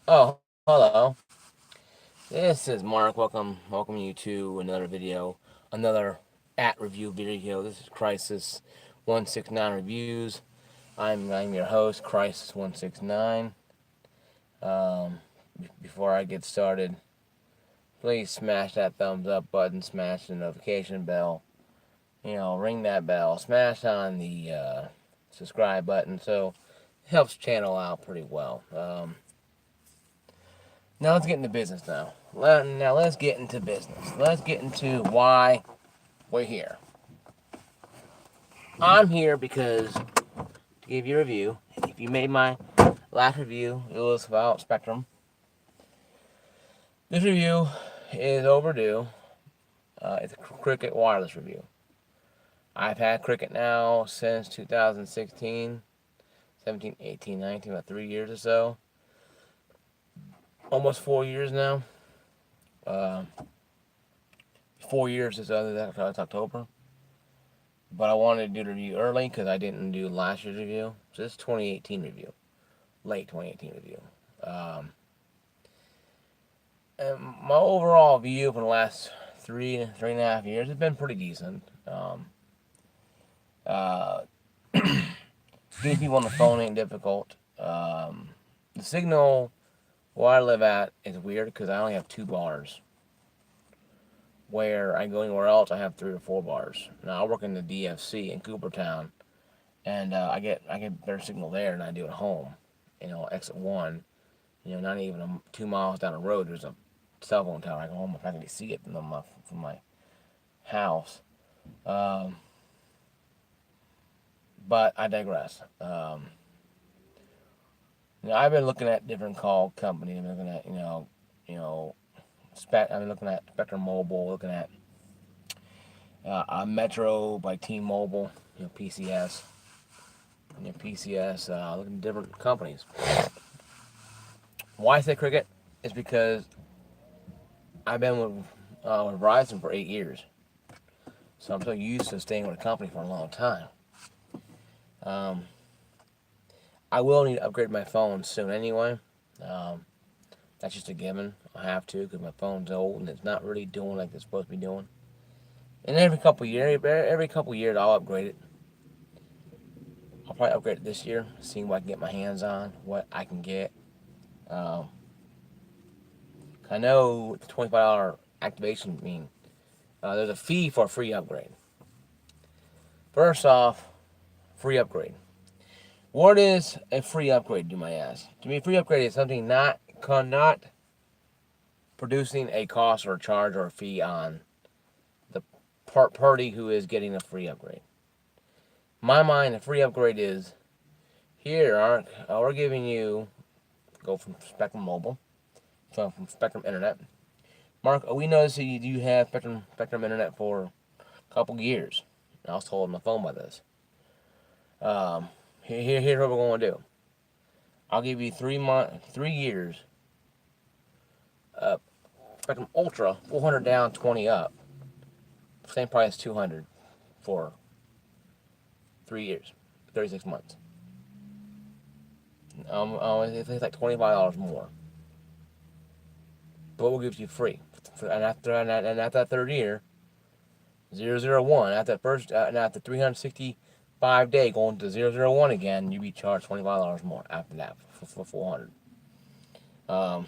Oh, hello. This is Mark. Welcome you to another video, another at review video. This is Crisis 169 Reviews. I'm your host, Crisis 169. Before I get started, please smash that thumbs up button, smash the notification bell. Ring that bell, smash on the subscribe button. So it helps channel out pretty well. Now let's get into business now. Now let's get into business. Let's get into why we're here. I'm here because to give you a review. If you made my last review, it was about Spectrum. This review is overdue. It's a Cricket wireless review. I've had Cricket now since 2016, 17, 18, 19, about 3 years or so. Almost 4 years now. Uh, 4 years is October. But I wanted to do the review early because I didn't do last year's review. So this is 2018 review. Late 2018 review. Um, and my overall view for the last three and a half years has been pretty decent. Uh, Getting people on the phone ain't difficult. The signal where I live at is weird because I only have 2 bars. Where I go anywhere else, I have 3 or 4 bars. Now I work in the DFC in Coopertown, and I get better signal there than I do at home. Exit one. Not even 2 miles down the road, there's a cell phone tower. I can almost practically see it from my house. Um, but I digress. I've been looking at different call companies. I'm looking at I've been looking at Spectrum Mobile, looking at Metro by T-Mobile, PCS, looking at different companies. Why I say Cricket is because I've been with Verizon for 8 years, so I'm so used to staying with a company for a long time. Um, I will need to upgrade my phone soon anyway. Um, that's just a given. I have to because my phone's old and it's not really doing like it's supposed to be doing. And every couple years, I'll upgrade it. I'll probably upgrade it this year, see what I can get my hands on, what I can get. Um, I know the $25 activation mean there's a fee for a free upgrade. First off, free upgrade. What is a free upgrade, you might ask? To me, a free upgrade is something not producing a cost or a charge or a fee on the party who is getting a free upgrade. In my mind, a free upgrade is here, we're giving you, go from Spectrum Mobile, from Spectrum Internet. Mark, we noticed that you have Spectrum Internet for a couple years. And I was told on the phone by this. Here's what we're going to do. I'll give you 3 years. Spectrum Ultra, 400 down, 20 up. Same price, 200 for 3 years, 36 months. It's like $25 more. But we'll give you free. And after that third year, 001. After 365 day going to 001 again, you be charged $25 more after that for 400. So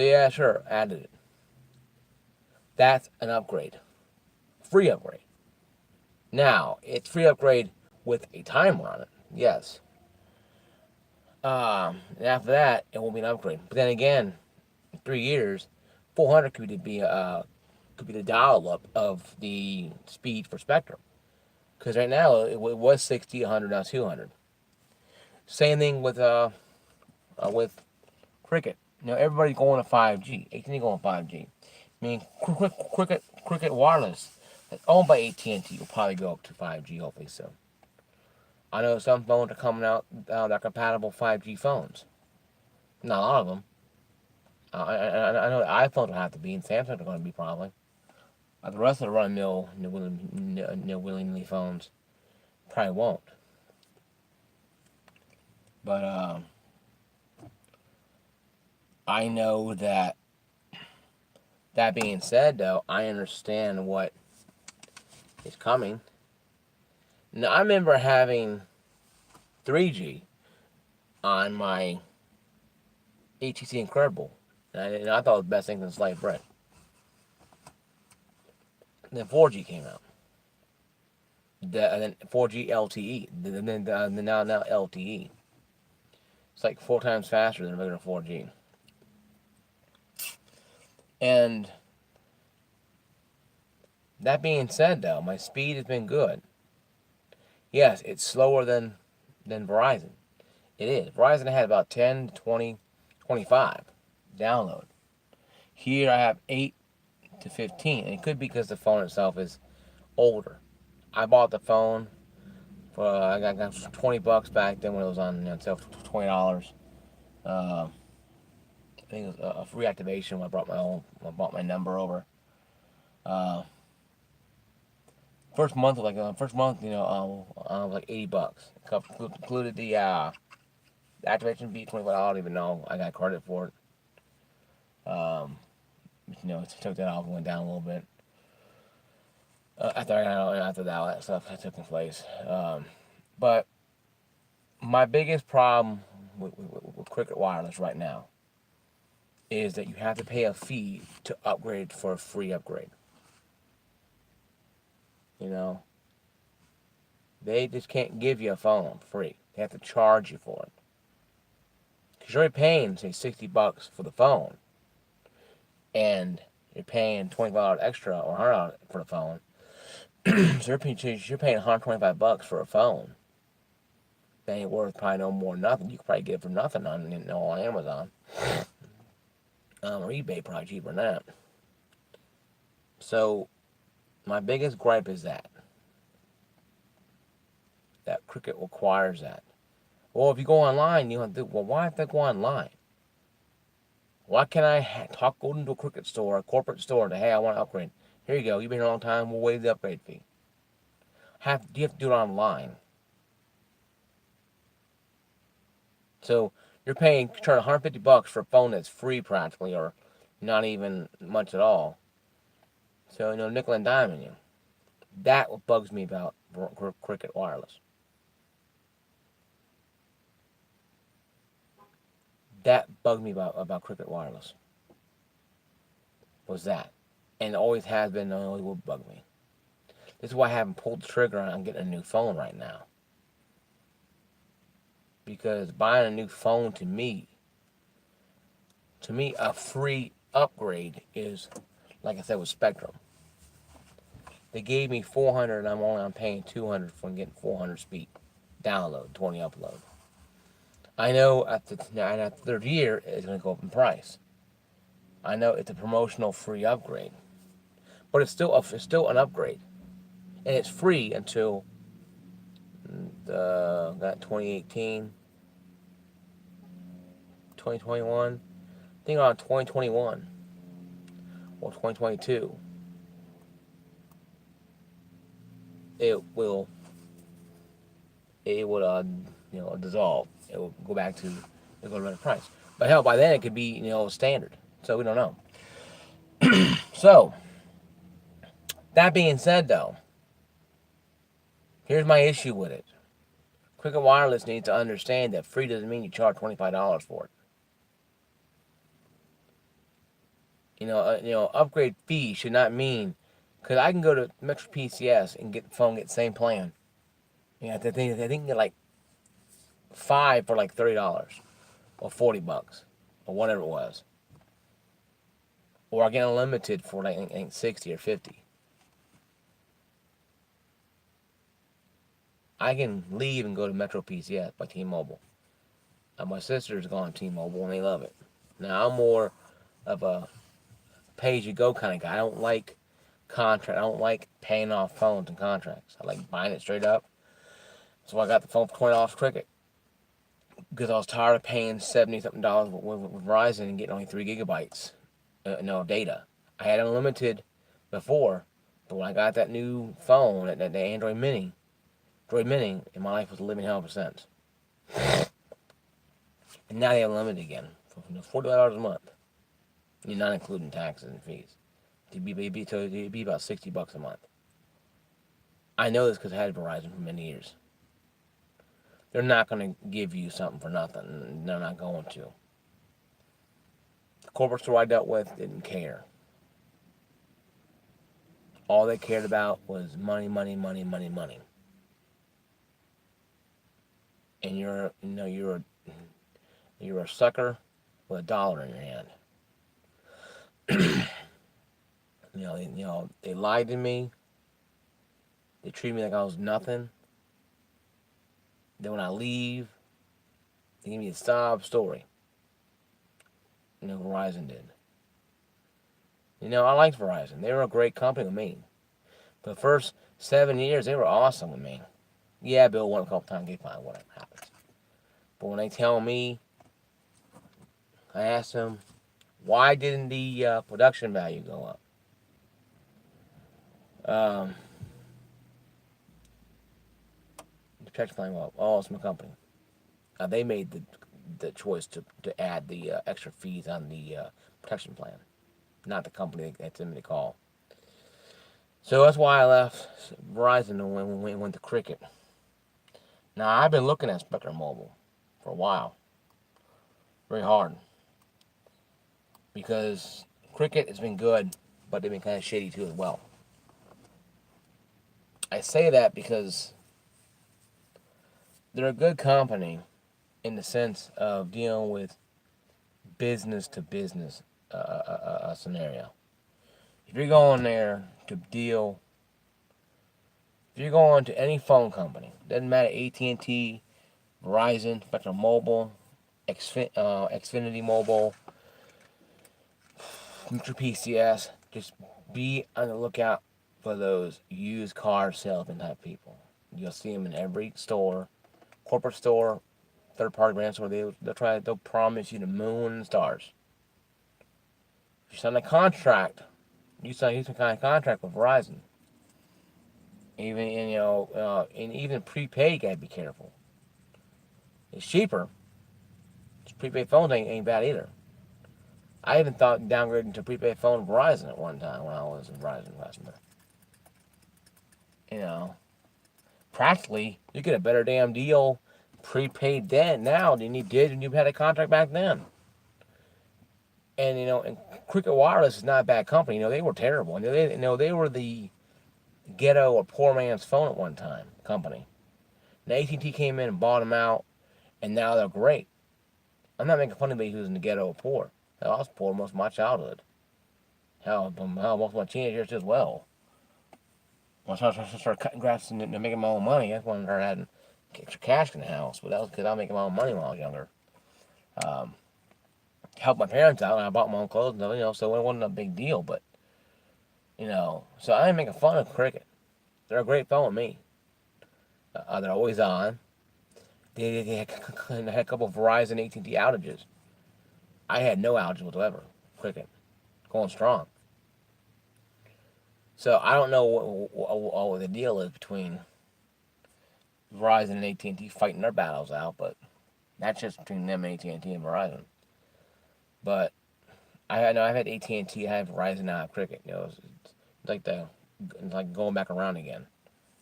yeah, sure, added it. That's an upgrade, free upgrade. Now it's free upgrade with a timer on it. Yes. And after that, it won't be an upgrade. But then again, in 3 years, 400 could be the dial up of the speed for Spectrum. Because right now it was 60, 100, now 200. Same thing with Cricket. Everybody's going to 5G. AT&T going to 5G. I mean, Cricket Wireless, that's owned by AT&T, will probably go up to 5G hopefully soon. I know some phones are coming out that are compatible 5G phones. Not a lot of them. I know the iPhones will have to be, and Samsung are going to be probably. The rest of the run-of-the-mill willingly phones probably won't. But I know that. That being said, though, I understand what is coming. Now, I remember having 3G on my ATC Incredible, and I thought it was the best thing since sliced bread. Then 4G came out. And then 4G LTE. Then now LTE. It's like 4 times faster than regular 4G. And that being said, though, my speed has been good. Yes, it's slower than Verizon. It is. Verizon had about 10, 20, 25 download. Here I have 8 to 15, and it could be because the phone itself is older. I bought the phone for I got $20 back then when it was on sale for $20. I think it was a free activation when I bought my number over. Uh, first month, was like $80. Included the activation fee, $25. I don't even know. I got credit for it. Took that off and went down a little bit. After that stuff had taken place. But my biggest problem with Cricket Wireless right now is that you have to pay a fee to upgrade for a free upgrade. They just can't give you a phone free. They have to charge you for it. Because you're already paying, say, $60 for the phone, and you're paying $25 extra or $100 for the phone. So you're paying $125 for a phone. That ain't worth probably no more than nothing. You could probably get it for nothing on Amazon. Or eBay, probably cheaper than that. So my biggest gripe is that Cricket requires that. Well, if you go online, you have to. Well, why have to go online? Why can't I go into a Cricket store, a corporate store, and say, hey, I want to upgrade? Here you go. You've been here a long time. We'll waive the upgrade fee. You have to do it online. So you're charging $150 for a phone that's free practically, or not even much at all. So nickel and diming you. That what bugs me about Cricket Wireless. That bugged me about Cricket Wireless. Was that, and it always has been, and always will bug me. This is why I haven't pulled the trigger on getting a new phone right now. Because buying a new phone to me, a free upgrade is, like I said, with Spectrum. They gave me 400, and I'm paying 200 for getting 400 speed download, 20 upload. I know at the third year it's going to go up in price. I know it's a promotional free upgrade, but it's still an upgrade, and it's free until 2018, 2021. I think around 2021 or 2022, it will dissolve. It will go back to the regular price. But hell, by then it could be standard. So we don't know. So that being said, though, here's my issue with it. Cricket Wireless needs to understand that free doesn't mean you charge $25 for it. Upgrade fee should not mean, because I can go to Metro PCS and get the phone, get the same plan. I think get like 5 for like $30 or $40 or whatever it was. Or I get unlimited for like I think 60 or 50. I can leave and go to Metro PCS by T-Mobile. My sister's gone T-Mobile and they love it. Now I'm more of a pay-as-you-go kind of guy. I don't like contract. I don't like paying off phones and contracts. I like buying it straight up. So I got the phone for $20 Cricket. Because I was tired of paying $70-something with Verizon and getting only 3 gigabytes of data. I had unlimited before, but when I got that new phone, that Android Mini, and my life was living hell ever since. And now they have unlimited again for $45 a month. You're not including taxes and fees. It'd be about $60 a month. I know this because I had Verizon for many years. They're not going to give you something for nothing. They're not going to. The corporate store I dealt with didn't care. All they cared about was money, money, money, money, money. And you're a sucker with a dollar in your hand. They lied to me. They treat me like I was nothing. Then when I leave, they give me a sob story. Verizon did. I liked Verizon. They were a great company with me. For the first 7 years, they were awesome with me. Yeah, Bill won a couple times, get fine, whatever happens. But when they tell me, I asked them, why didn't the production value go up? The protection plan went up. Oh, it's my company. They made the choice to add the extra fees on the protection plan, not the company that's in the call. So that's why I left Verizon and went to Cricket. Now, I've been looking at Spectrum Mobile for a while. Very hard. Because Cricket has been good, but they've been kind of shady too as well. I say that because they're a good company in the sense of dealing with business to business scenario. If you're going there to deal, if you're going to any phone company, doesn't matter, AT&T, Verizon, Spectrum Mobile, Xfinity Mobile, Metro PCS, just be on the lookout for those used car salesman type people. You'll see them in every store, corporate store, third party brand store. They'll promise you the moon and stars. If you sign a contract, you sign some kind of contract with Verizon. And even prepaid, you gotta be careful. It's cheaper. Prepaid phones ain't bad either. I even thought downgrading to prepaid phone Verizon at one time when I was a Verizon customer. Practically, you get a better damn deal prepaid then now than you did when you had a contract back then. And Cricket Wireless is not a bad company. They were terrible. They were the ghetto or poor man's phone at one time company. Now AT&T came in and bought them out, and now they're great. I'm not making fun of anybody who's in the ghetto or poor. Hell, I was poor most of my childhood. Hell, most of my teenage years as well. When I started cutting grass and making my own money, that's when I started having extra cash in the house. But that was because I was making my own money when I was younger. Helped my parents out, and I bought my own clothes, so it wasn't a big deal. But, so I ain't making fun of Cricket. They're a great phone with me. They're always on. They had a couple of Verizon AT&T outages. I had no outages whatsoever. Cricket. Going strong. So I don't know what the deal is between Verizon and AT&T fighting their battles out, but that's just between them and AT&T and Verizon. But I've had AT&T, I have Verizon, now I have Cricket. It's like going back around again.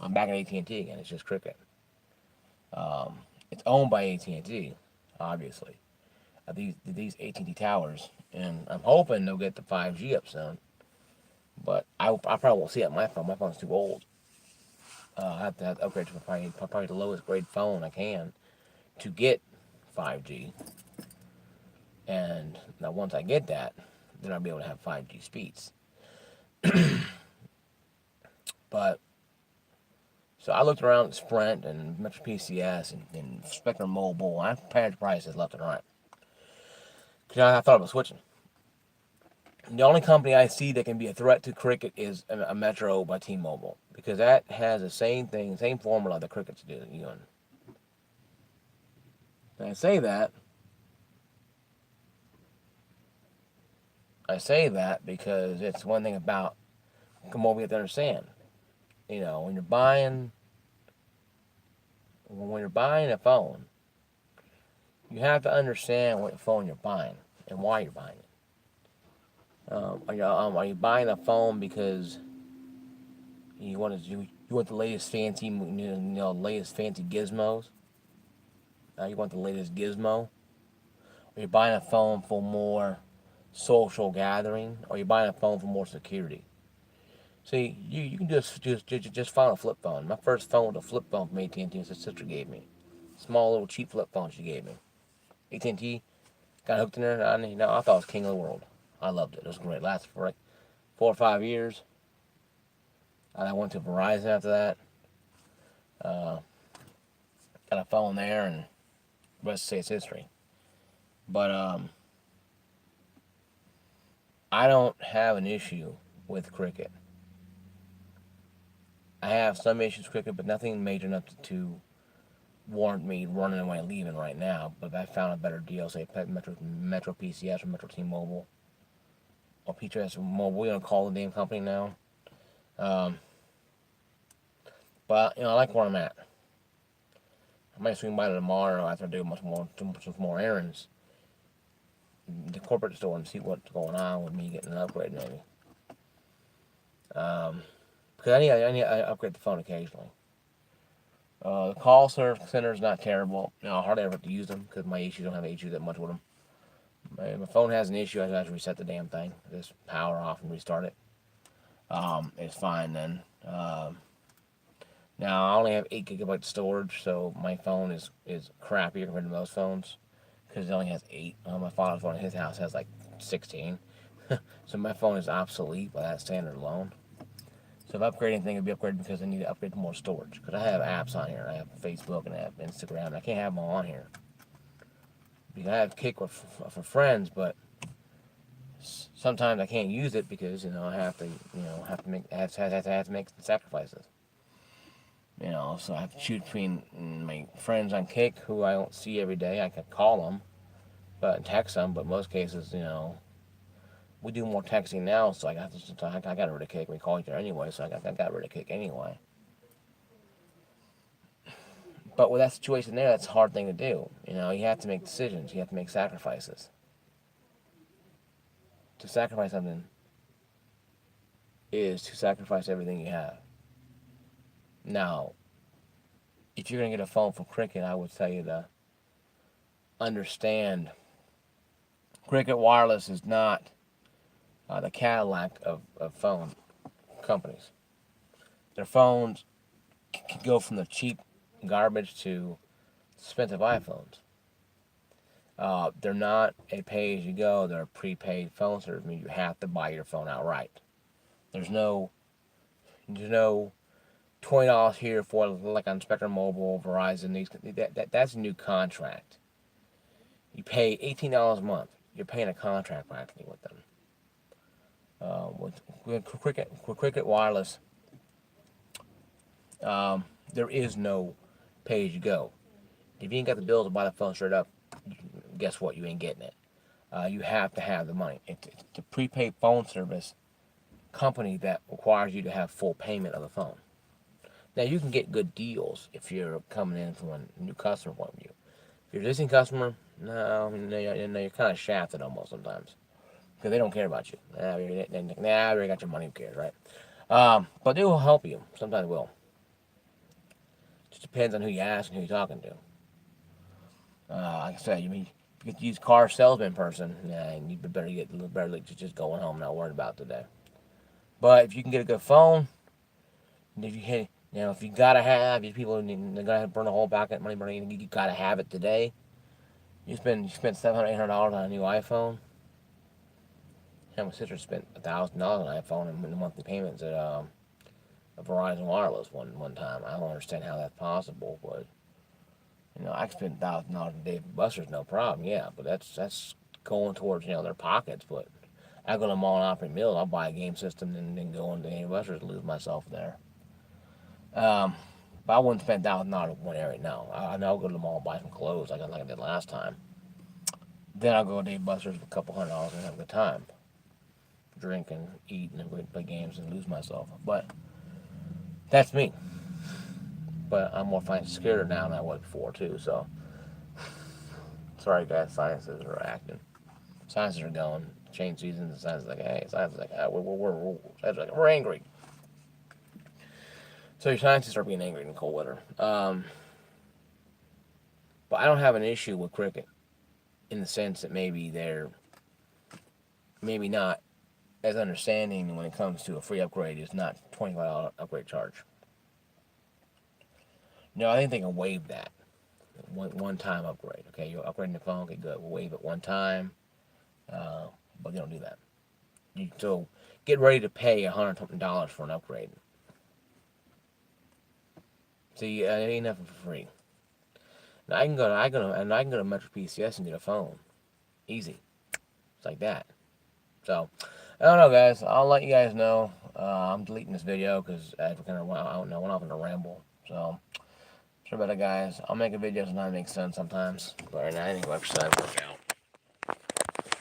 I'm back at AT&T again. It's just Cricket. It's owned by AT&T, obviously. These AT&T towers, and I'm hoping they'll get the 5G up soon. But I probably won't see it on my phone. My phone's too old. I have to upgrade to probably the lowest grade phone I can to get 5G. And now once I get that, then I'll be able to have 5G speeds. But so I looked around at Sprint and Metro PCS and Spectrum Mobile. I compared prices left and right. Because I thought about switching. The only company I see that can be a threat to Cricket is a Metro by T-Mobile, because that has the same thing, same formula that Cricket's doing. And I say that because it's one thing about mobile you have to understand. When you're buying a phone, you have to understand what phone you're buying and why you're buying it. Are you buying a phone because you want the latest fancy latest fancy gizmos? You want the latest gizmo? Or you're buying a phone for more social gathering? Or you're buying a phone for more security? See, you can just find a flip phone. My first phone was a flip phone from AT&T. My sister gave me. Small little cheap flip phone she gave me. AT&T got hooked in there. I thought it was king of the world. I loved it. It was great. Lasted for like 4 or 5 years. I went to Verizon after that. Uh, got a phone there, and the rest is history. But I don't have an issue with Cricket. I have some issues with Cricket, but nothing major enough to warrant me running away and leaving right now. But if I found a better deal, say Metro PCS or Metro T-Mobile or PTS Mobile, we don't call the damn company now. Um, but I like where I'm at. I might swing by tomorrow after I do some more errands. The corporate store and see what's going on with me getting an upgrade maybe. Because I need to upgrade the phone occasionally. The call center is not terrible. I hardly ever have to use them because my issues don't have issues that much with them. My phone has an issue. I have to reset the damn thing. Just power off and restart it. It's fine then. Now I only have 8 GB storage, so my phone is crappier compared to most phones because it only has 8. My father's phone in his house has like 16, so my phone is obsolete by that standard alone. So if upgrading thing would be upgraded because I need to upgrade to more storage because I have apps on here. I have Facebook and I have Instagram. And I can't have them all on here because I have Kick for friends, but sometimes I can't use it because I have to make sacrifices. So I have to choose between my friends on Kick, who I don't see every day. I can call them, but text them. But most cases, we do more texting now. So I got rid of Kick. We call each other anyway, so I got rid of Kick anyway. But with that situation there, that's a hard thing to do. You have to make decisions. You have to make sacrifices. To sacrifice something is to sacrifice everything you have. Now, if you're going to get a phone from Cricket, I would tell you to understand Cricket Wireless is not the Cadillac of phone companies. Their phones can go from the cheap garbage to expensive iPhones. They're not a pay-as-you-go. They're a prepaid phone service. I mean, you have to buy your phone outright. There's no $20 here for like on Spectrum Mobile, Verizon. That's a new contract. You pay $18 a month. You're paying a contract practically with them. With Cricket Wireless, there is no pay-as-you-go. If you ain't got the bills to buy the phone straight up, guess what? You ain't getting it. You have to have the money. It's a prepaid phone service company that requires you to have full payment of the phone. Now, you can get good deals if you're coming in from a new customer point of view. If you're an existing customer, no, you're kind of shafted almost sometimes because they don't care about you. They already got your money. Who cares, right? But they will help you. Sometimes they will. Just depends on who you ask and who you're talking to. Like I said, you get to use car salesman person, and you better get a little better just going home, not worried about today. But if you can get a good phone, if you hit, if you gotta have, these people they're gonna burn a whole pocket money burning, you gotta have it today. You spend $700-800 on a new iPhone. Yeah, my sister spent $1,000 on an iPhone in the monthly payments at Verizon Wireless one time. I don't understand how that's possible, but I can spend $1,000 a day for Buster's, no problem. Yeah, but that's going towards their pockets. But I go to the mall and Opry Mills, I'll buy a game system and then go into any Buster's and lose myself there. But I wouldn't spend $1,000 in one area. No, I'll go to the mall and buy some clothes like I did last time. Then I'll go to Dave Buster's for a couple $100 and have a good time, drink and eat and play games and lose myself. But that's me. But I'm more financially secure now than I was before too. So Sorry, guys. Sciences are acting. Sciences are going. Change seasons. And science is like, hey, science is like, we're angry. So your scientists are being angry in cold weather. But I don't have an issue with Cricket in the sense that maybe they're maybe not as understanding when it comes to a free upgrade is not $25 upgrade charge. No, I think they can waive that one time upgrade. Okay, you're upgrading the phone. Okay, good. We'll waive it one time, but they don't do that. So get ready to pay $100 for an upgrade. See, it ain't nothing for free. Now I can go to Metro PCS and get a phone, easy. It's like that. So I don't know, guys. I'll let you guys know. I'm deleting this video because I kind of went off in a ramble. So sorry about it, guys. I'll make a video sometime that makes sense sometimes. But right now, I think website work out.